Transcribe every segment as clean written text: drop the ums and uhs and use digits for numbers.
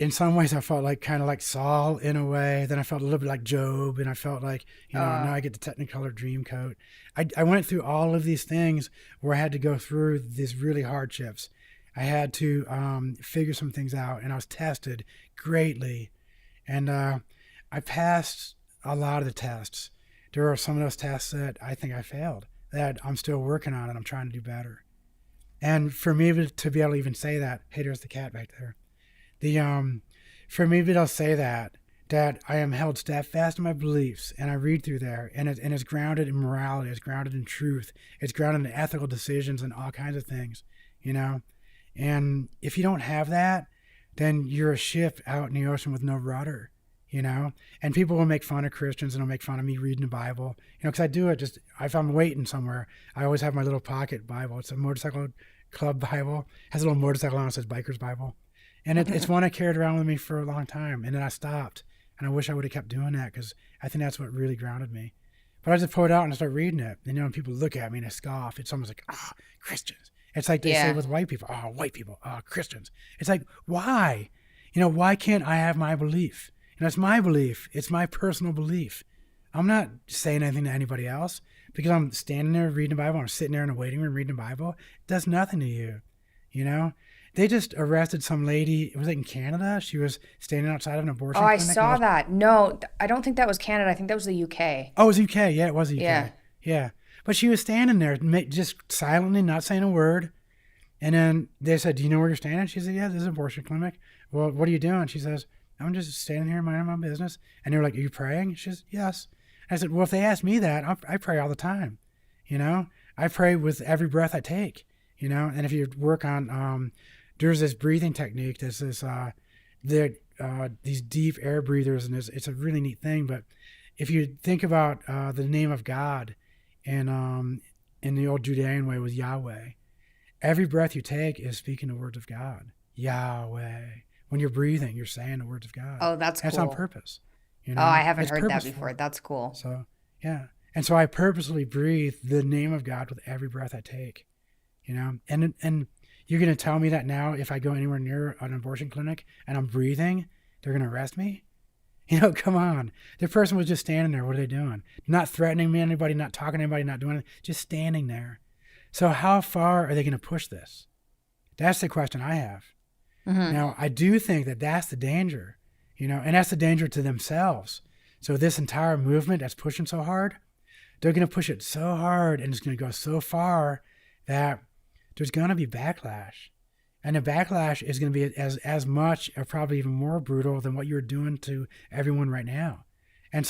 in some ways I felt like kind of like Saul in a way. Then I felt a little bit like Job, and I felt like, now I get the Technicolor dream coat. I went through all of these things where I had to go through these really hardships. I had to figure some things out, and I was tested greatly. And I passed a lot of the tests. There are some of those tests that I think I failed, that I'm still working on, and I'm trying to do better. And for me to be able to even say that, hey, there's the cat back there. For me to be able to say that I am held steadfast in my beliefs, and I read through there, and it's grounded in morality, it's grounded in truth, it's grounded in ethical decisions and all kinds of things, And if you don't have that, then you're a ship out in the ocean with no rudder, And people will make fun of Christians, and they'll make fun of me reading the Bible, because I do it just, if I'm waiting somewhere, I always have my little pocket Bible. It's a motorcycle club Bible. It has a little motorcycle on it, says Biker's Bible. And it's one I carried around with me for a long time. And then I stopped. And I wish I would have kept doing that, because I think that's what really grounded me. But I just pull it out and I start reading it. And, when people look at me and they scoff, it's almost like, Christians. It's like they say with white people, white people, Christians. It's like, why? Why can't I have my belief? It's my belief. It's my personal belief. I'm not saying anything to anybody else because I'm standing there reading the Bible. I'm sitting there in a waiting room reading the Bible. It does nothing to you, They just arrested some lady. Was it in Canada? She was standing outside of an abortion clinic. I saw that. No, I don't think that was Canada. I think that was the UK. Oh, it was UK. Yeah, it was the UK. Yeah. Yeah. But she was standing there just silently, not saying a word. And then they said, do you know where you're standing? She said, yeah, this is an abortion clinic. Well, what are you doing? She says, I'm just standing here minding my business. And they were like, are you praying? She says, yes. I said, well, if they ask me that, I pray all the time. I pray with every breath I take, And if you work on, there's this breathing technique. There's this, these deep air breathers, and it's a really neat thing. But if you think about the name of God, and in the old Judean way was Yahweh, every breath you take is speaking the words of God. Yahweh. When you're breathing, you're saying the words of God. Oh, that's cool. That's on purpose. I haven't heard that before. That's cool. So, yeah. And so I purposely breathe the name of God with every breath I take, And you're going to tell me that now if I go anywhere near an abortion clinic and I'm breathing, they're going to arrest me? Come on. The person was just standing there. What are they doing? Not threatening me, anybody, not talking to anybody, not doing it, just standing there. So how far are they going to push this? That's the question I have. Mm-hmm. Now, I do think that that's the danger, and that's the danger to themselves. So this entire movement that's pushing so hard, they're going to push it so hard and it's going to go so far that there's going to be backlash. And the backlash is going to be as much or probably even more brutal than what you're doing to everyone right now. And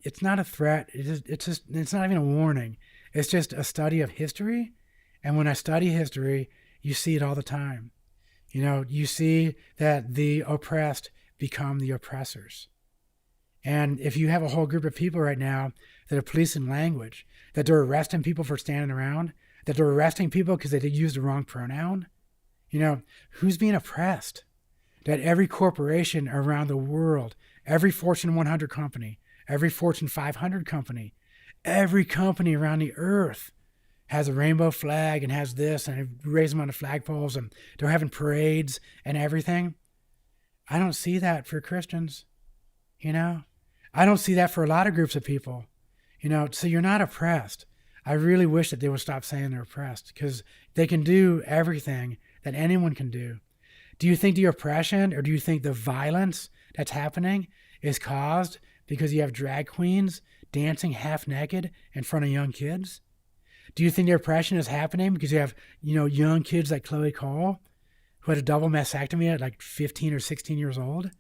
it's not a threat. It's not even a warning. It's just a study of history. And when I study history, you see it all the time. You see that the oppressed become the oppressors. And if you have a whole group of people right now that are policing language, that they're arresting people for standing around, that they're arresting people because they used the wrong pronoun, who's being oppressed? That every corporation around the world, every Fortune 100 company, every Fortune 500 company, every company around the earth has a rainbow flag and has this, and they raise them on the flagpoles, and they're having parades and everything. I don't see that for Christians, I don't see that for a lot of groups of people, so you're not oppressed. I really wish that they would stop saying they're oppressed, because they can do everything that anyone can do. Do you think the oppression, or do you think the violence that's happening is caused because you have drag queens dancing half naked in front of young kids? Do you think the oppression is happening because you have, young kids like Chloe Cole, who had a double mastectomy at like 15 or 16 years old?